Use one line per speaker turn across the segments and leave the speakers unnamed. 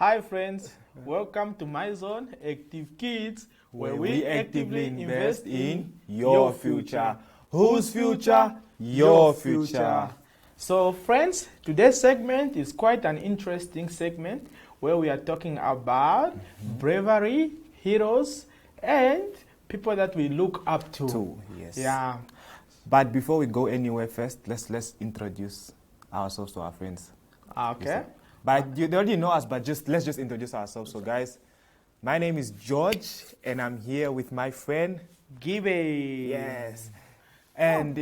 Hi friends, welcome to my zone, Active Kids, where we actively invest in your future. Whose future? Your future. So friends, today's segment is quite an interesting segment where we are talking about bravery, heroes, and people that we look up to.
Yes.
Yeah.
But before we go anywhere first, let's introduce ourselves to our friends.
Okay.
But you already know us, but let's just introduce ourselves. So guys, my name is George, and I'm here with my friend
Gotv.
Yes. And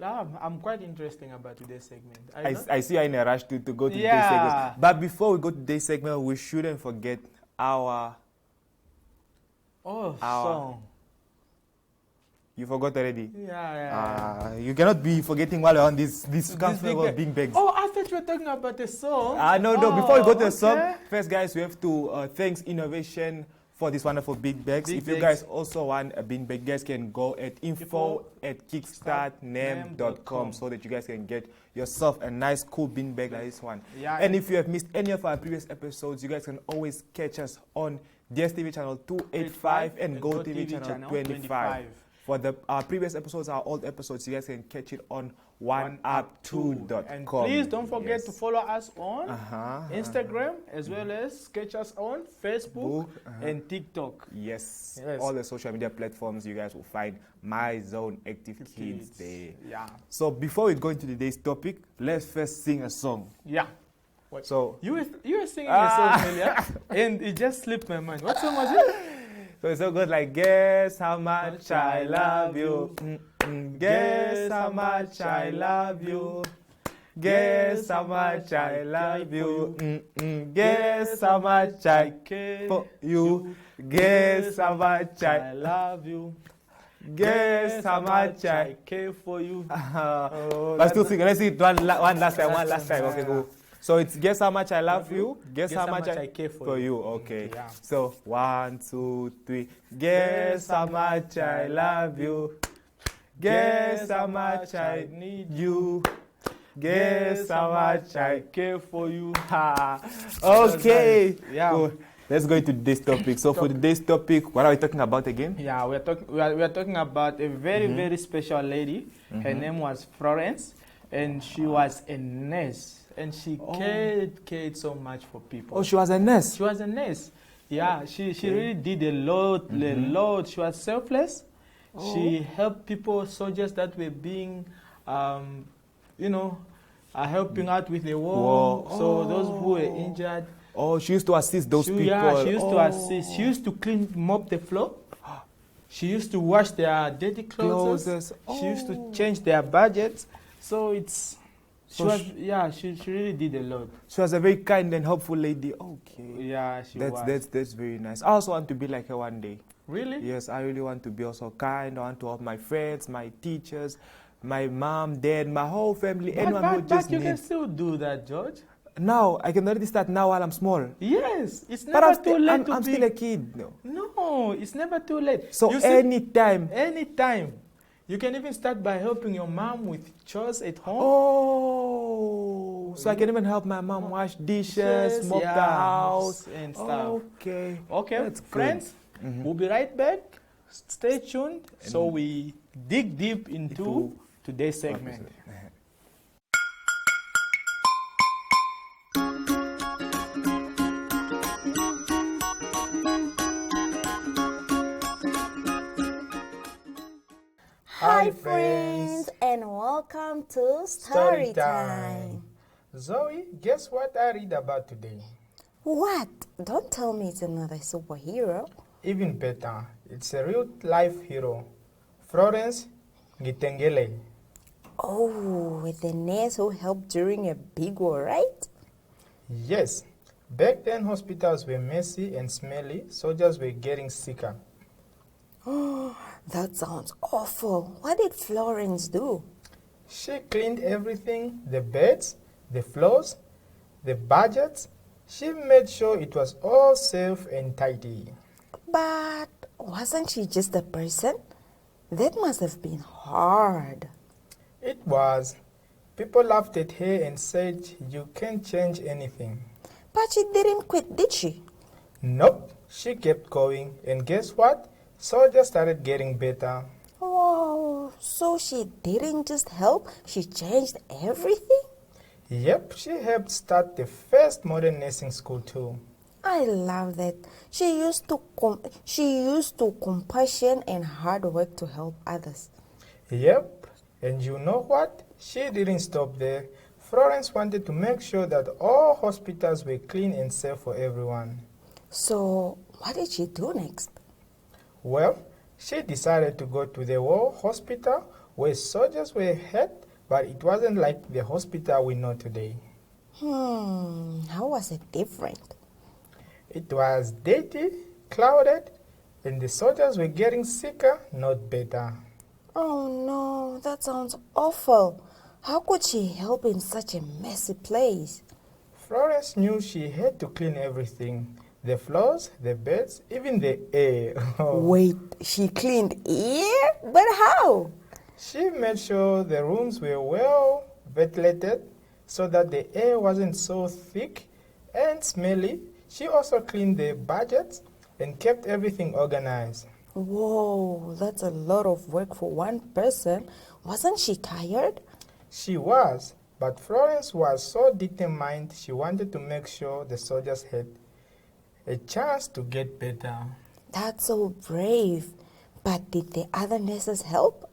I'm quite interested about today's segment.
I see you in a rush to go to today's
Yeah.
segment. But before we go to today's segment, we shouldn't forget our
song.
You forgot already?
Yeah.
You cannot be forgetting while you're on this comfortable bean bags.
Oh, I thought you were talking about the song.
No. Before we go to the song, first, guys, we have to thanks Innovation for this wonderful bean bags. If you guys also want a bean bag, you guys can go at info@kickstartname.com so that you guys can get yourself a nice, cool bean bag like this one.
Yeah.
And if you have missed any of our previous episodes, you guys can always catch us on Dstv channel 285 and Gotv channel 25. For our previous episodes, our old episodes, you guys can catch it on oneup2.com.
And please don't forget to follow us on Instagram as well as catch us on Facebook and TikTok.
Yes, all the social media platforms, you guys will find My Zone Active Kids there.
Yeah.
So before we go into today's topic, let's first sing a song.
Yeah.
So
you were singing a song earlier, and it just slipped my mind. What song was it?
So it's so good, like, guess how much I love you. Guess how much I love you. Guess how much I love you. Guess how much I care for you. Guess how much I
love you.
Guess how much I
care for you.
But still sing. Let's sing it one last time. Okay, go. So it's guess how much I love you. Guess how much I
care
for you. Okay.
Yeah.
So 1, 2, 3. Guess how much I love you. Guess how much I need you. Guess how much I care for you. Okay.
Yeah.
Cool. Let's go into today's topic. So for today's topic, what are we talking about again?
Yeah, we are talking about a very special lady. Her name was Florence, and she was a nurse. And she cared so much for people.
Oh, she was a nurse?
She was a nurse. Yeah, she really did a lot. She was selfless. She helped people, soldiers that were being, helping out with the war. So those who were injured.
Oh, she used to assist those people.
Yeah, she used to assist. She used to mop the floor. She used to wash their dirty clothes. She used to change their budgets. So it's... She really did a lot.
She was a very kind and helpful lady. Okay.
Yeah, she was.
That's very nice. I also want to be like her one day.
Really?
Yes, I really want to be also kind. I want to help my friends, my teachers, my mom, dad, my whole family, anyone who just
needs. But you can still do that, George.
Now, I can already start now while I'm small.
Yes, it's never too late to be.
I'm still a kid.
No, it's never too late.
So anytime.
You can even start by helping your mom with chores at home.
Oh, so I can even help my mom wash dishes, mop the house,
and stuff.
Okay,
that's friends. We'll be right back. Stay tuned. So we dig deep into today's segment.
Hi friends, and welcome to Story Time.
Zoe, guess what I read about today?
What? Don't tell me it's another superhero.
Even better, it's a real-life hero, Florence Nightingale.
Oh, with the nurse who helped during a big war, right?
Yes. Back then, hospitals were messy and smelly. Soldiers were getting sicker.
Oh, that sounds awful. What did Florence do?
She cleaned everything, the beds, the floors, the budgets. She made sure it was all safe and tidy.
But wasn't she just a person? That must have been hard.
It was. People laughed at her and said, "You can't change anything."
But she didn't quit, did she?
Nope, she kept going, and guess what? Soldiers started getting better.
Wow, so she didn't just help, she changed everything?
Yep, she helped start the first modern nursing school too.
I love that. She used to compassion and hard work to help others.
Yep, and you know what? She didn't stop there. Florence wanted to make sure that all hospitals were clean and safe for everyone.
So, what did she do next?
Well, she decided to go to the war hospital where soldiers were held, but it wasn't like the hospital we know today.
How was it different?
It was dirty, crowded, and the soldiers were getting sicker, not better.
Oh no, that sounds awful. How could she help in such a messy place?
Florence knew she had to clean everything. The floors, the beds, even the air.
Wait, she cleaned air? But how?
She made sure the rooms were well ventilated so that the air wasn't so thick and smelly. She also cleaned the budgets and kept everything organized.
Whoa, that's a lot of work for one person. Wasn't she tired?
She was, but Florence was so determined she wanted to make sure the soldiers had a chance to get better.
That's so brave. But did the other nurses help?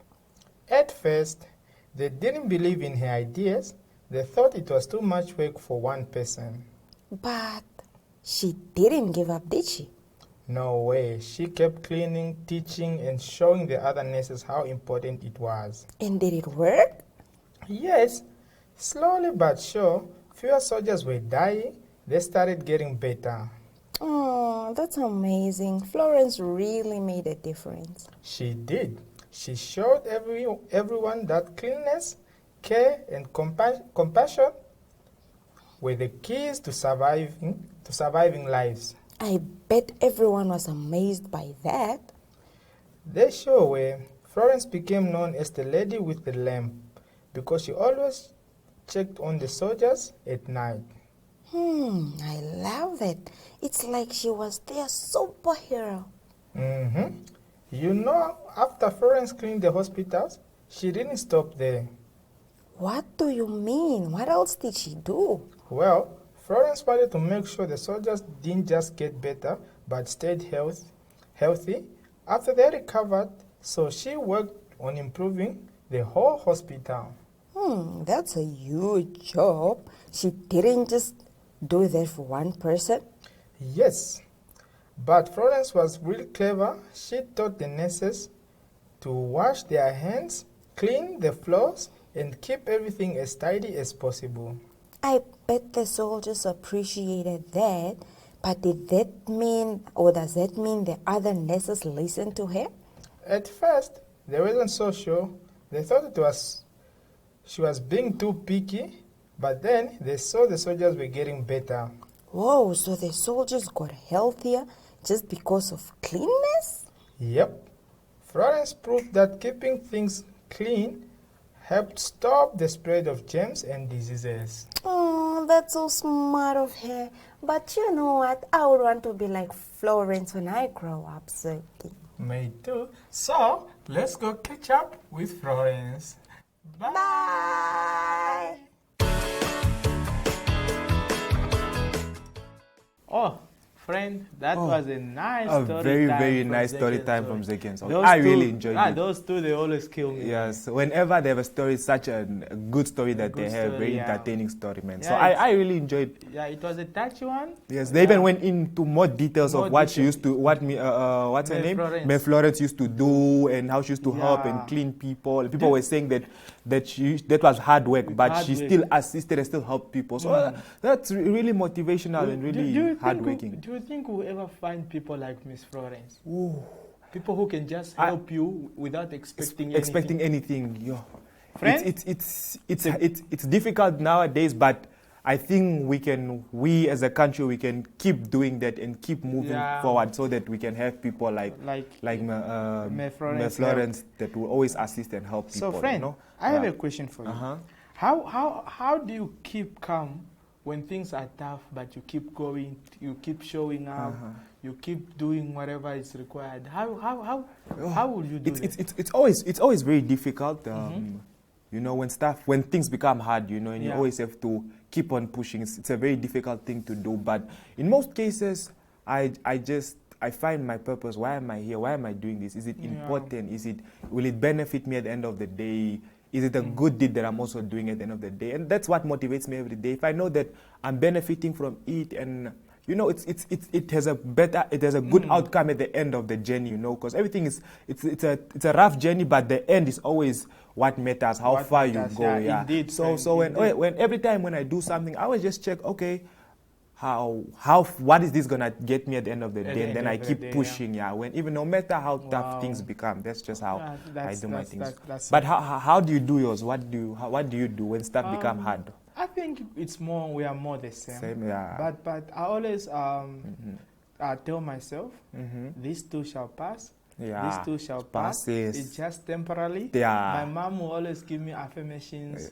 At first, they didn't believe in her ideas. They thought it was too much work for one person.
But she didn't give up, did she?
No way. She kept cleaning, teaching, and showing the other nurses how important it was.
And did it work?
Yes, slowly but sure, fewer soldiers were dying. They started getting better.
Oh, that's amazing. Florence really made a difference.
She did. She showed everyone that cleanliness, care, and compassion were the keys to surviving lives.
I bet everyone was amazed by that.
They sure were. Florence became known as the lady with the lamp because she always checked on the soldiers at night.
I love it. It's like she was their superhero.
You know, after Florence cleaned the hospitals, she didn't stop there.
What do you mean? What else did she do?
Well, Florence wanted to make sure the soldiers didn't just get better, but stayed healthy after they recovered, so she worked on improving the whole hospital.
That's a huge job. She didn't just do that for one person.
Yes, but Florence was really clever. She taught the nurses to wash their hands, clean the floors, and keep everything as tidy as possible.
I bet the soldiers appreciated that. But did that mean, or does that mean the other nurses listened to her?
At first, they weren't so sure. They thought she was being too picky, but then they saw the soldiers were getting better.
Whoa, so the soldiers got healthier just because of cleanness?
Yep. Florence proved that keeping things clean helped stop the spread of germs and diseases.
Oh, that's so smart of her. But you know what? I would want to be like Florence when I grow up, so.
Me too. So, let's go catch up with Florence. Bye.
Bye.
Oh, friend, that was a nice
A
story
very,
time
very
from
nice story
Zekens.
time from Zekens.
Those
I
two-
really enjoyed it.
Those two, they always kill me.
Yes, whenever they have a story, such a good story that
good
they have,
story,
very
yeah.
entertaining story, man.
Yeah,
So
it's-
I really enjoyed.
Yeah, it was a touchy one.
Yes, they even went into more details
More
of what she
detail.
used to, what's her
May
name?
Florence.
May Florence used to do, and how she used to help
Yeah.
and clean people. People were saying that that was hard work, but
Hard
she
work.
still assisted and still helped people. So that's really motivational and really hardworking.
Do you think we'll ever find people like Miss Florence? People who can just help you without expecting
anything. Yo.
Friend?
It's difficult nowadays, but I think we as a country, we can keep doing that and keep moving forward so that we can have people like
May
Florence that will always assist and help people.
So, friend,
you know?
I have a question for you. How do you keep calm when things are tough, but you keep going, you keep showing up, you keep doing whatever is required. How would you do that?
It's always very difficult. You know, when things become hard, you know, and you always have to keep on pushing. It's a very difficult thing to do. But in most cases, I find my purpose. Why am I here? Why am I doing this? Is it important? Will it benefit me at the end of the day? Is it a good deed that I'm also doing at the end of the day? And that's what motivates me every day. If I know that I'm benefiting from it, and you know, it has a good outcome at the end of the journey. You know, because everything it's a rough journey, but the end is always what matters. How far you go. Yeah.
Indeed,
so when every time when I do something, I always just check. Okay. What is this gonna get me at the end of the day? And then I keep pushing, even no matter how tough things become. That's just how I do my things. But how do you do yours? What do you do when stuff become hard?
I think we are more the same. But I always tell myself, these too shall pass. These too shall pass. It's just temporarily. My mom will always give me affirmations.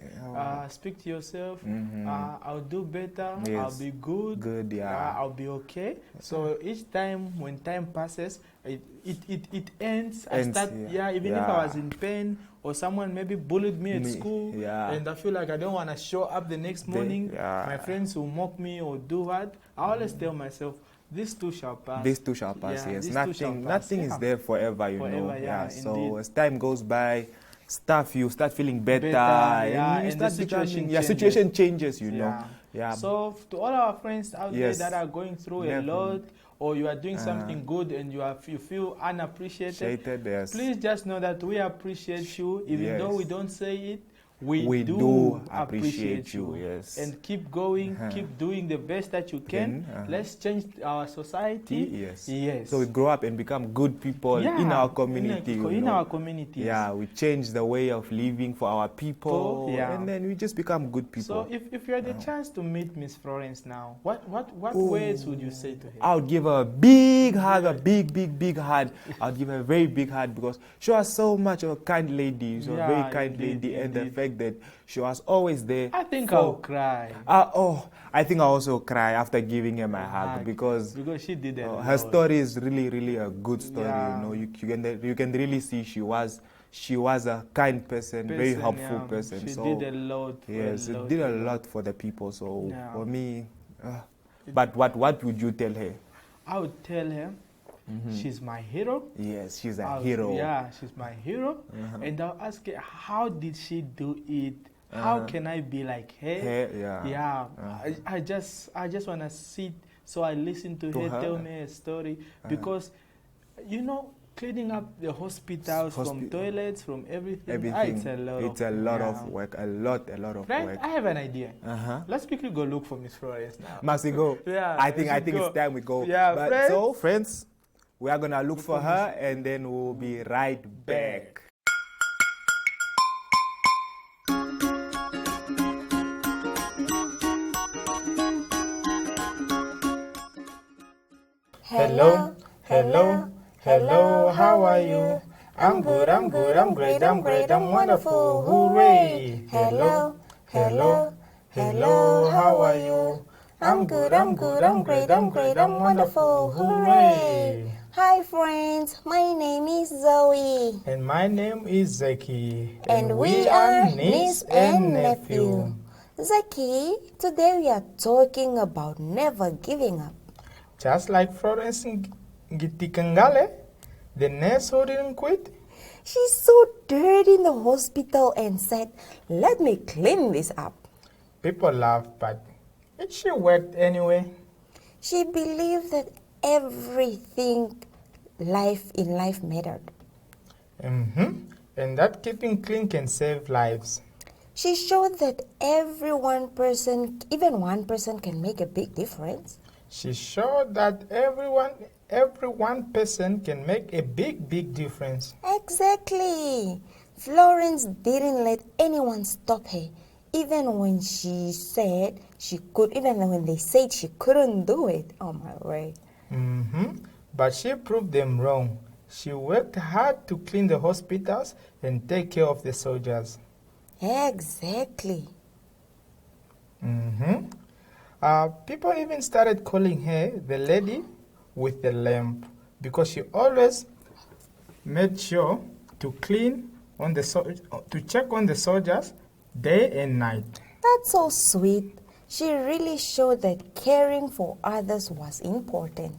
Speak to yourself. I'll do better. I'll be good. I'll be okay. So each time when time passes, it ends. I start. Even if I was in pain or someone maybe bullied me at school, and I feel like I don't want to show up the next morning, my friends will mock me or do what. I always tell myself, this too shall pass. This too shall pass, yes. Nothing is there forever, you know. So as time goes by, you start feeling better, and you start situation changes, you know. So to all our friends out there that are going through a lot, or you are doing something good and you feel unappreciated, please just know that we appreciate you, even though we don't say it. We do appreciate you. Yes. And keep going, keep doing the best that you can. Let's change our society. Yes.
So we grow up and become good people in our community.
In our community.
Yeah, we change the way of living for our people. And then we just become good people.
So if you had the chance to meet Miss Florence now, what words would you say to her?
I would give her a big hug, a big hug. I would give her a very big hug because she was so much of a kind lady. She's a very kind lady. And the fact that she was always there.
I think I'll cry.
I think I'll also cry after giving her my hug because
she did it.
Her story is really a good story. You know, you can really see she was a kind person, very helpful person.
She did a lot.
Yes, she did a lot for the people. So for me, but what would you tell her?
I would tell her. She's my hero.
Yes, she's a hero.
Yeah, she's my hero. And I'll ask her, how did she do it? How can I be like her? I just want to sit, so I listen to her tell me a story. Because, you know, cleaning up the hospitals from toilets, from everything. It's a lot.
It's a lot of work. A lot of work.
I have an idea. Let's quickly go look for Miss Florence now.
Must we go? I think it's time we go. So, friends, we are gonna look for her, and then we'll be right back.
Hello, how are you? I'm good, I'm great, I'm wonderful, hooray! Hello, how are you? I'm good, I'm great, I'm wonderful, hooray!
Hi friends, my name is Zoe.
And my name is Zeki.
And we are niece and nephew. Zeki, today we are talking about never giving up.
Just like Florence Ngitikangale, the nurse who didn't quit.
She saw dirt in the hospital and said, let me clean this up.
People laughed, but she worked anyway.
She believed that everything in life mattered.
And that keeping clean can save lives.
She showed that even one person can make a big difference.
She showed that every one person can make a big difference.
Exactly. Florence didn't let anyone stop her, even when they said she couldn't do it. Oh my word.
But she proved them wrong. She worked hard to clean the hospitals and take care of the soldiers.
Exactly.
People even started calling her the lady with the lamp because she always made sure to to check on the soldiers day and night.
That's so sweet. She really showed that caring for others was important.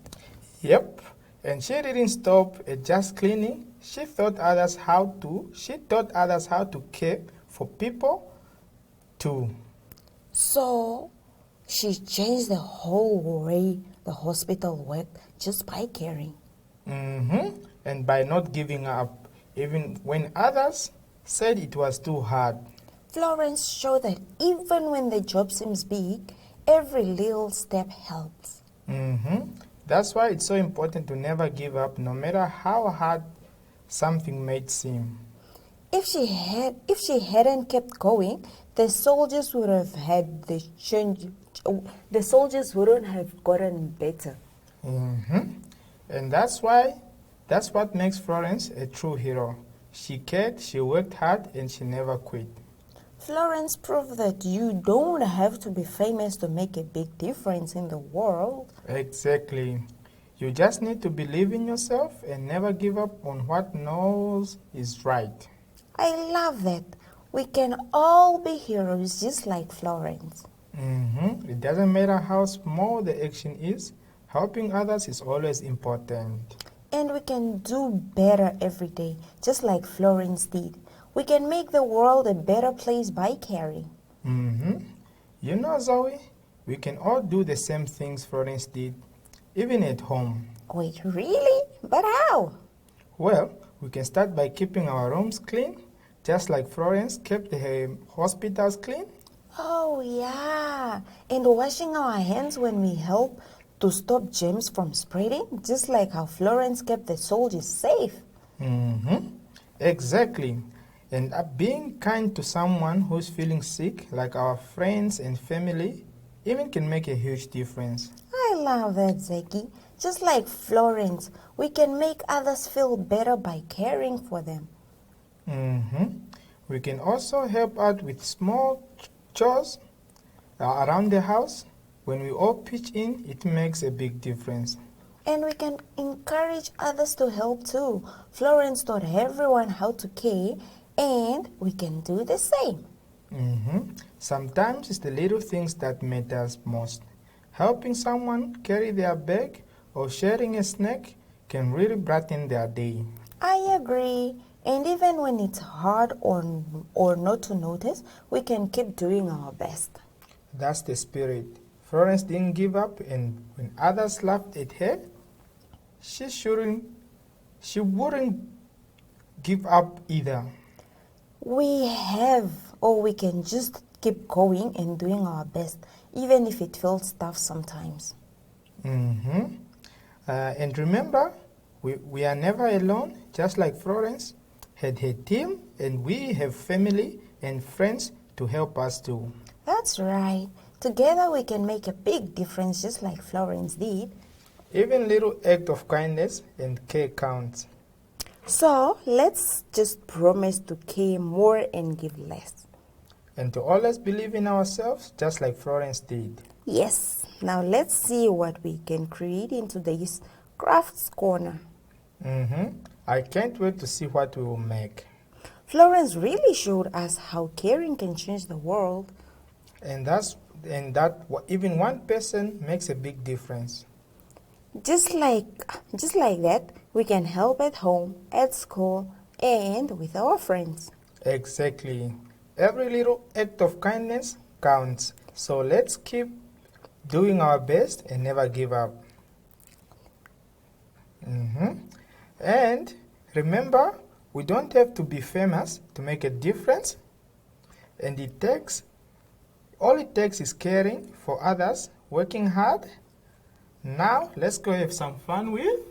Yep, and she didn't stop at just cleaning. She taught others how to care for people too.
So she changed the whole way the hospital worked just by caring.
And by not giving up, even when others said it was too hard.
Florence showed that even when the job seems big, every little step helps.
That's why it's so important to never give up, no matter how hard something might seem.
If she hadn't kept going, the soldiers would have had the change. The soldiers wouldn't have gotten better.
And that's what makes Florence a true hero. She cared, she worked hard, and she never quit.
Florence proved that you don't have to be famous to make a big difference in the world.
Exactly. You just need to believe in yourself and never give up on what knows is right.
I love that. We can all be heroes just like Florence.
It doesn't matter how small the action is, helping others is always important.
And we can do better every day, just like Florence did. We can make the world a better place by caring.
You know, Zoe, we can all do the same things Florence did, even at home.
Wait, really? But how?
Well, we can start by keeping our rooms clean, just like Florence kept her hospitals clean.
Oh, yeah. And washing our hands when we help to stop germs from spreading, just like how Florence kept the soldiers safe.
Exactly. And being kind to someone who's feeling sick, like our friends and family, even can make a huge difference.
I love that, Zeki. Just like Florence, we can make others feel better by caring for them.
We can also help out with small chores around the house. When we all pitch in, it makes a big difference.
And we can encourage others to help too. Florence taught everyone how to care, and we can do the same.
Sometimes it's the little things that matters most. Helping someone carry their bag or sharing a snack can really brighten their day.
I agree. And even when it's hard or not to notice, we can keep doing our best.
That's the spirit. Florence didn't give up, and when others laughed at her, she wouldn't give up either.
We can just keep going and doing our best, even if it feels tough sometimes.
And remember, we are never alone, just like Florence had her team, and we have family and friends to help us too.
That's right. Together we can make a big difference just like Florence did.
Even little act of kindness and care counts.
So let's just promise to care more and give less.
And to always believe in ourselves just like Florence did.
Yes. Now let's see what we can create in today's Crafts Corner.
I can't wait to see what we will make.
Florence really showed us how caring can change the world.
And that even one person makes a big difference.
Just like that, we can help at home, at school, and with our friends.
Exactly. Every little act of kindness counts. So let's keep doing our best and never give up. And remember, we don't have to be famous to make a difference. And all it takes is caring for others, working hard. Now, let's go have some fun with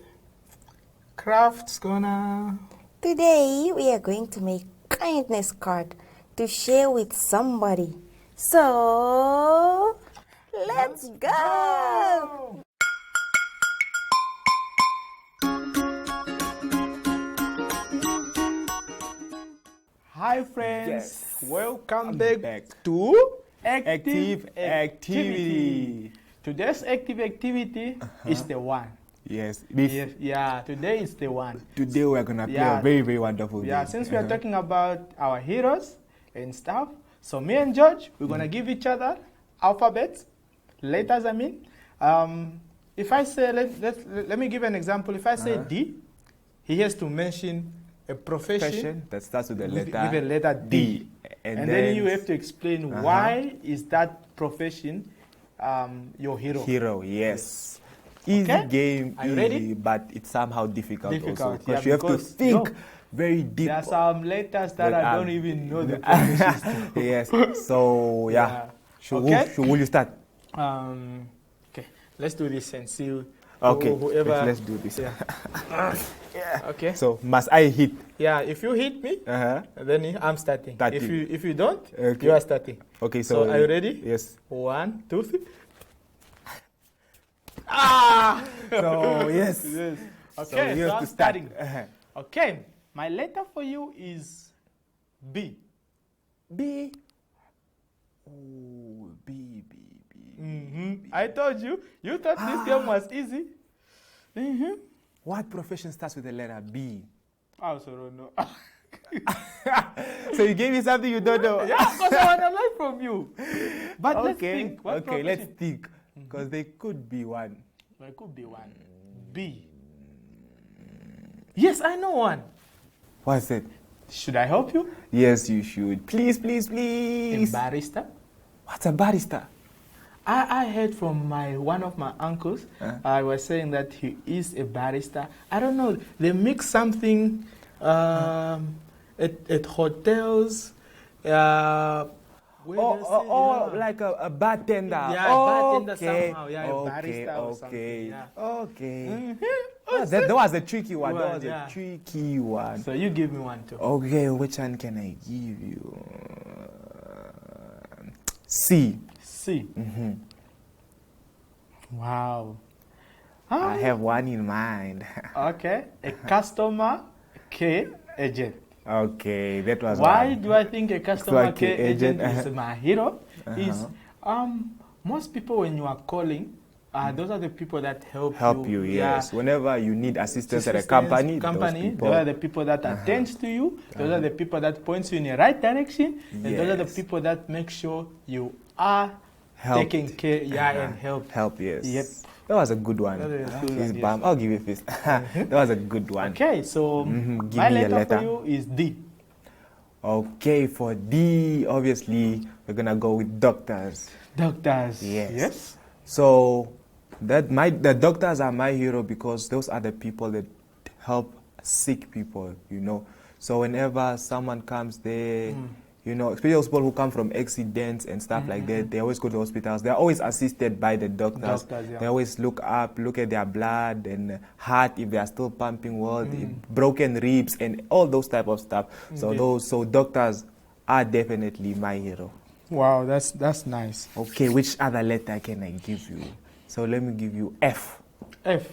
Crafts Corner.
Today, we are going to make kindness card to share with somebody. So, let's go!
Hi friends,
Yes.
welcome
I'm
back
back.
to active
activity.
Today's active activity is the one.
Yes.
Yeah, today is the one.
Today we're gonna play a very, very wonderful game.
Yeah, since we are talking about our heroes and stuff, so me and George, we're gonna give each other alphabets, letters. I mean, if I say let me give an example. If I say D, he has to mention a profession
that starts with the letter
with a letter D,
and
then you have to explain why is that profession your hero.
Hero, yes. Easy game,
are you ready?
But it's somehow difficult also,
yeah,
you have to think very deep.
There are some letters that I don't even know the professions.
Yes. So yeah. Will you start?
Okay. Let's do this and see.
Whoever. Let's do this.
Yeah. Okay.
So must I hit?
Yeah. If you hit me, then I'm starting. If you don't, you are starting.
Okay.
So are you ready?
Yes.
1, 2, 3.
So yes.
Okay.
So
I'm starting. Okay. My letter for you is B.
B. Oh, B.
I told you. You thought this game was easy.
What profession starts with the letter B?
I also don't know.
So you gave me something you don't know.
Yeah, because I want to learn from you. But let's think.
Let's think. Because there could be one.
There could be one. B. Yes, I know one.
What's it?
Should I help you?
Yes, you should. Please.
A barrister.
What's a barrister?
I heard from one of my uncles. I was saying that he is a barrister. I don't know. They mix something at hotels.
Like a bartender.
Yeah, bartender somehow. Yeah, a barrister or something. Yeah.
Okay. That was a tricky one. That was a tricky one.
So you give me one too.
Okay, which one can I give you? C.
Wow.
I have one in mind.
Okay. A customer care agent.
Okay, that was
why
one.
do I think a customer care agent is my hero? Is most people when you are calling, those are the people that help you.
Yes. Whenever you need assistance at a company,
those are the people that attend to you. Those are the people that point you in the right direction. And those are the people that make sure you are taken care and help.
Yes.
Yep.
That was a good one. I'll give you fist. That was a good one.
Okay, so my letter for you is D.
Okay, for D, obviously, we're going to go with doctors.
Doctors.
Yes. So the doctors are my hero because those are the people that help sick people, So whenever someone comes there, especially those people who come from accidents and stuff like that, they always go to hospitals. They're always assisted by the doctors. They always look at their blood and heart if they are still pumping well, broken ribs and all those type of stuff. So doctors are definitely my hero.
Wow, that's nice.
Okay, which other letter can I give you? So let me give you F.
F.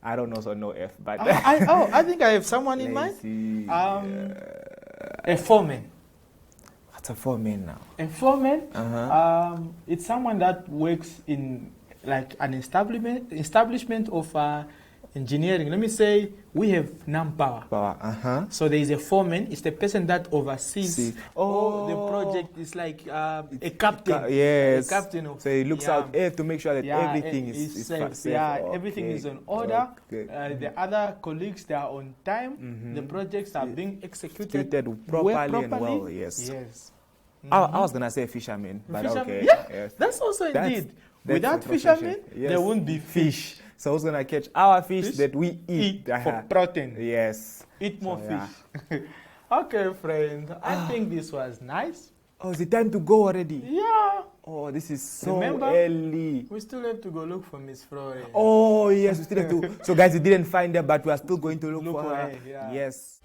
I don't also know F, but
I think I have someone in mind.
See.
A foreman.
What's a foreman now?
A foreman. It's someone that works in like an establishment of engineering. Let me say we have power. So there is a foreman. It's the person that oversees the project. It's like a captain.
Yes.
A captain of,
so he looks out to make sure that everything is safe.
Everything is in order. The other colleagues, they are on time. The projects are being executed properly and well.
Yes. I was gonna say fisherman, but okay.
Yes. That's also indeed. Without fishermen, there won't be fish.
So who's gonna catch our fish that we eat
for protein?
Yes.
Eat more fish. Okay, friend. I think this was nice.
Oh, is it time to go already?
Yeah.
Oh, this is so early.
We still have to go look for Miss Flore.
Oh, yes, we still have to. So, guys, we didn't find her, but we are still going to look for her.
Yeah.
Yes.